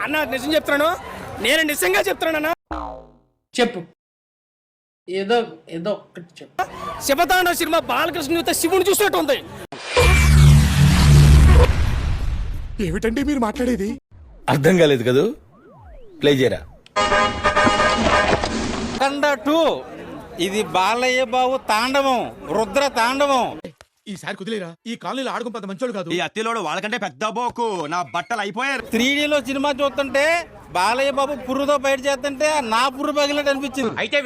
అన్న నిజం చెప్తున్నాను, నేను నిజంగా చెప్తున్నాను. చెప్పు, ఏదో ఏదో ఒక్కటి చెప్పు. శివతాండవ సినిమా బాలకృష్ణ శివుని చూసినట్టు ఉంది. ఏమిటండి మీరు మాట్లాడేది? అర్థం కాలేదు కదూ, ప్లే చేయరా. అఖండ 2 ఇది బాలయ్య బాబు తాండవం, రుద్ర తాండవం. ఈసారి కుదిలేరా, ఈ కాలనీలో ఆడుకుని పెద్ద మంచోడు కాదు. ఈ అత్తిలోడు వాళ్ళకంటే పెద్ద బోకు, నా బట్టలు అయిపోయారు. 3Dలో సినిమా చూస్తుంటే బాలయ్య బాబు పుర్రుతో బయట చేస్తుంటే నా పుర్రు పగిలినట్టు అనిపించింది. అయితే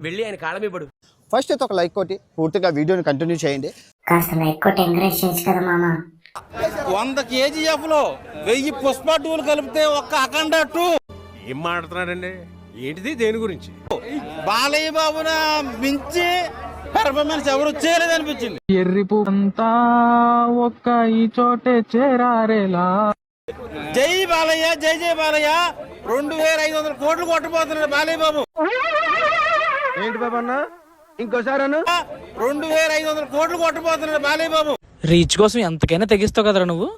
వెళ్ళి ఆయన కాళ్ళమివ్వడు. ఫస్ట్ అయితే ఒక లైక్ కొట్టి పూర్తిగా వీడియోని కంటిన్యూ చేయండి. కాస్త లైక్ కొట్టి ఎంకరేజ్ చేయొచ్చు కదా మామ. 100 kgf లో 1000 పుష్ప 2 కలిపితే ఒక్క అఖండ 2. ఏం మాట్లాడుతున్నాడండి? ఏంటిది, దేని గురించి? బాలయ్య బాబున మించి పెర్ఫార్మెన్స్ ఎవరు చేయలేదనిపించింది. ఎర్రిపుంతా ఒక్క ఈ చోటే చేరారేలా. జై బాలయ్య, జై జై బాలయ్య. 2500 కోట్లు కొట్టబోతున్నాడు బాలయ్య బాబు. ఏంటి బాబు అన్న, ఇంకోసారి 2500 కోట్లు కొట్టబోతున్నాడు బాలయ్య బాబు. రీచ్ కోసం ఎంతకైనా తెగిస్తావు కదరా నువ్వు.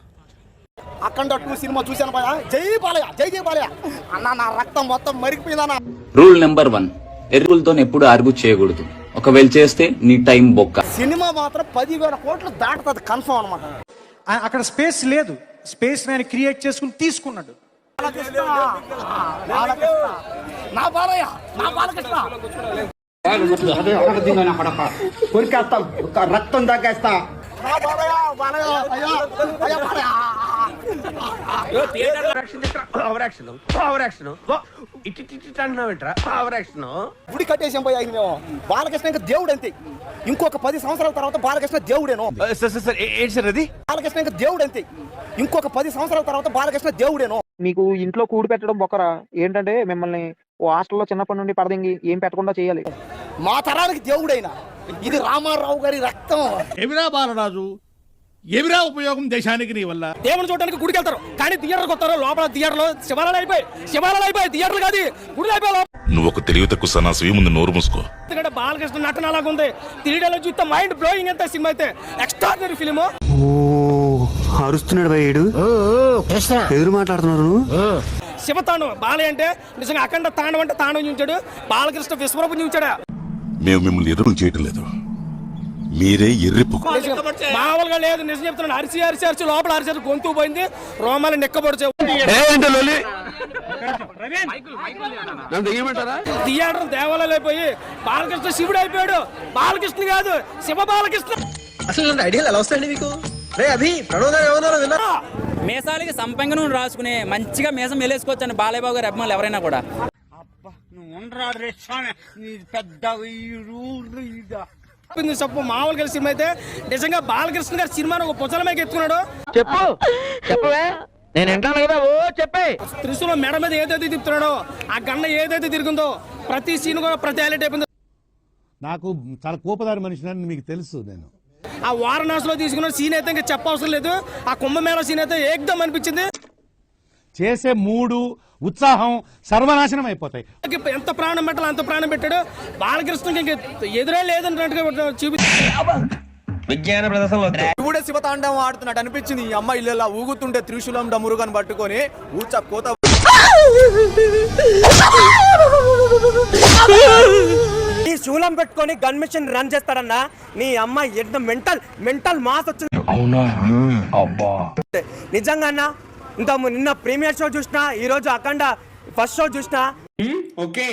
అఖండ 2 సినిమా చూశాను భయ. జై బాలయ్య, జై జై బాలయ్య అన్న. నా రక్తం మొత్తం మరిగిపోయిందన్న. రూల్ నెంబర్ 1, ఎరువులతో ఎప్పుడు ఆర్గ్యూ చేయకూడదు. ఒకవేళ చేస్తే నీ టైం బొక్క. సినిమా మాత్రం 10,000 కోట్లు దాటుతుంది కన్ఫర్మ్ అనమాట. అక్కడ స్పేస్ లేదు, స్పేస్ నేను క్రియేట్ చేసుకుని తీసుకున్నాడు. నా బాలయ్య, నా బాలకృష్ణ రక్తం తగ్గేస్తా. గుడి కట్టేసాం పోయా మేము. బాలకృష్ణ ఇంకా దేవుడు అంతే. ఇంకొక 10 సంవత్సరాల తర్వాత బాలకృష్ణ దేవుడేనో. బాలకృష్ణ ఇంకా దేవుడు అంతే. ఇంకొక 10 సంవత్సరాల తర్వాత బాలకృష్ణ దేవుడేనో. మీకు ఇంట్లో కూడి పెట్టడం బొక్కరా. ఏంటంటే మిమ్మల్ని ఓ హాస్టల్లో చిన్నప్పటి నుండి పడదింగి ఏం పెట్టకుండా చేయాలి. మా తరానికి దేవుడైనా ఇది రామారావు గారి రక్తం. ఎవిరా బాలరాజు, ఎవిరా ఉపయోగం దేశానికి నీ వల్ల? దేవుని చూడడానికి గుడికి వెళ్తారు, కానీ థియేటర్కి వస్తారు. లోపల థియేటర్లో శివాలయాలు అయిపోయి థియేటర్లు కాదు, గుడి అయిపోయి. నువ్వు ఒక తెలివి తక్కువ సన్నాసి, ముందు నోరు మూసుకో. ఎందుకంటే బాలకృష్ణ నటన అలాగా ఉంది. 3Dలో చూస్తే మైండ్ బ్లోయింగ్ అంత సినిమా అయితే ఎక్స్ట్రాడినరీ ఫిలిం. అరుస్తున్నాడు భయ్యుడు, ఎదురు మాట్లాడుతున్నారు. శివతాండవం బాలయ్య అంటే నిజంగా అఖండ తాండవం అంటే తాండవం చూచాడు. బాలకృష్ణ విశ్వరూపం చూచాడా. మేము మిమ్మల్ని ఎదురు చేయటం లేదు, మీరే ఎర్రిపు. మామూలుగా లేదు, నిజం చెప్తున్నాను. అరిచి లోపల అరిచారు, గొంతు పోయింది, రోమాలు నెక్కబడిచావు. థియేటర్ దేవాలయాలు అయిపోయి బాలకృష్ణ శివుడు అయిపోయాడు. బాలకృష్ణ కాదు, శివ బాలకృష్ణ. అసలు ఐడియాలు ఎలా వస్తాయండి మీకు? మేసాలకి సంపంగా నూనె రాసుకుని మంచిగా మేసం మెలేసుకోవచ్చండి బాలయ్య బాబు గారి అభిమానులు ఎవరైనా కూడా. చెప్పు, మామూలుగా సినిమా అయితే నిజంగా బాలకృష్ణ గారి సినిమాను ఒక పుచ్చలమే ఎత్తుకున్నాడు. చెప్పవే, నేను వింటాను కదా. ఓ చెప్పే. త్రిశూలం మెడ మీద ఏదైతే తిప్పుతున్నాడో, ఆ గండ ఏదైతే తిరుగుందో, ప్రతి సీన్ కూడా ప్రతి హైలైట్ అయిపోయింది. నాకు చాలా కోపదారి మనిషిని మీకు తెలుసు. నేను ఆ వారణాసిలో తీసుకున్న సీన్ అయితే ఇంకా చెప్పవసరం లేదు. ఆ కుంభమేళ సీన్ అయితే ఏకదం అనిపించింది. చేసే మూడు ఉత్సాహం సర్వనాశనం అయిపోతాయి. ఎంత ప్రాణం పెట్టాలో అంత ప్రాణం పెట్టాడు. బాలకృష్ణకి ఇంక ఎదురే లేదన్నట్టుగా చూపించాడు. విజ్ఞాన ప్రదర్శనలో శివుడే శివతాండవం ఆడుతున్నట్టు అనిపించింది. ఈ అమ్మాయి ఇల్లు ఊగుతుంటే త్రిశూలం డమురుగని పట్టుకొని ఊచ కోత. ఈ శూలం పెట్టుకొని గన్ మిషన్ రన్ చేస్తాడన్నా. నీ అమ్మాయి ఎంత మెంటల్ మాస్ వచ్చింది. నిజంగా అన్న, ఇంకా నిన్న ప్రీమియర్ షో చూసినా, ఈ రోజు అఖండ ఫస్ట్ షో చూసినా. ఓకే,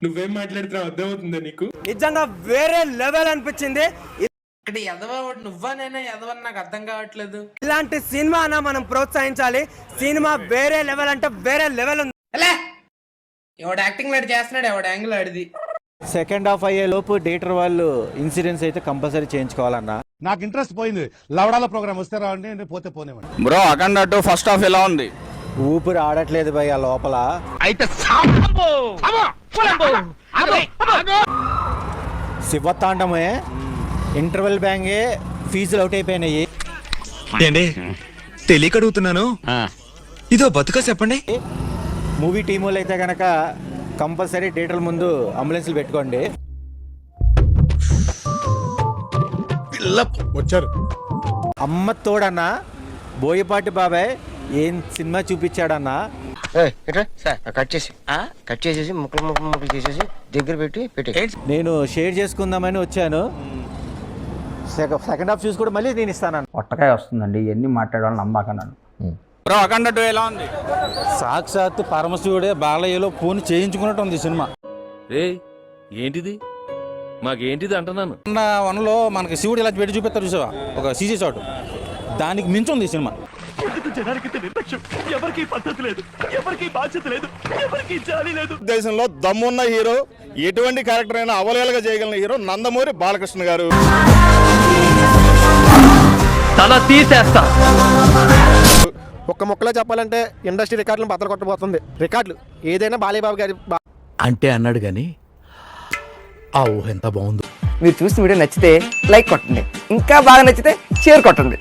నువ్వేం మాట్లాడుతున్నావు అర్థమవుతుందా నీకు? నిజంగా వేరే లెవెల్ అనిపించింది. నువ్వనైనా ఎదవని నాకు అర్థం కావట్లేదు. ఇలాంటి సినిమా అన్న మనం ప్రోత్సహించాలి. సినిమా వేరే లెవెల్ అంటే వేరే లెవెల్ ఉంది. ఎవడు యాక్టింగ్ లాడి చేస్తున్నాడు, ఎవడు యాంగిల్ ఆడిది. సెకండ్ హాఫ్ అయ్యే లోపు థియేటర్ వాళ్ళు ఇన్సూరెన్స్ అయితే కంపల్సరీ చేయించుకోవాలన్నా. నాకు ఇంట్రెస్ట్ పోయింది. లవడాల ప్రోగ్రామ్ వస్తే రావండి, పోతే పోనేవండి. బ్రో అఖండ 2 ఫస్ట్ హాఫ్ ఎలా ఉంది? ఊపిరి ఆడట్లేదు భయ్య లోపల. అయితే శివతాండమే ఇంటర్వెల్ బ్యాంగే ఫీజులు అవుట్ అయిపోయినాయి. తెలియక అడుగుతున్నాను, ఇదో బతుక చెప్పండి. మూవీ టీం వాళ్ళు అయితే గనక కంపల్సరీ థియేటర్ ముందు అంబులెన్స్లు పెట్టుకోండి. వచ్చారు అమ్మ తోడన్నా బోయపాటి బాబాయ్ ఏం సినిమా చూపించాడన్నా? కట్ చేసేసి ముక్కలు చేసేసి దగ్గర పెట్టి నేను షేర్ చేసుకుందామని వచ్చాను. సెకండ్ హాఫ్ చూసి కూడా మళ్ళీ నేను ఇస్తాను. పొట్టకాయ వస్తుందండి, ఎన్ని మాట్లాడాలని నమ్మాకన్నాను. బ్రో అఖండ 2 ఎలా ఉంది? సాక్షాత్తు పరమశివుడే బాలయ్యలో ఫోన్ చేయించుకున్నట్టు ఉంది సినిమా. ఏంటిది మాకేంటిది అంటున్నాను. వన్లో మనకి శివుడు ఇలా పెట్టి చూపిస్తారు చూసావా, ఒక సీసీ షాట్, దానికి మించి ఉంది ఈ సినిమా. దేశంలో దమ్మున్న హీరో, ఎటువంటి క్యారెక్టర్ అయినా అవలేలుగా చేయగలిగిన హీరో నందమూరి బాలకృష్ణ గారు. తల తీసేస్తా. ఒక్క ముక్కలో చెప్పాలంటే ఇండస్ట్రీ రికార్డులను బద్దలు కొట్టబోతుంది. రికార్డులు ఏదైనా బాలయ్య బాబు గారి అంటే అన్నాడు గాని ఆ ఊహ ఎంత బాగుందో. మీరు చూసిన వీడియో నచ్చితే లైక్ కొట్టండి, ఇంకా బాగా నచ్చితే షేర్ కొట్టండి.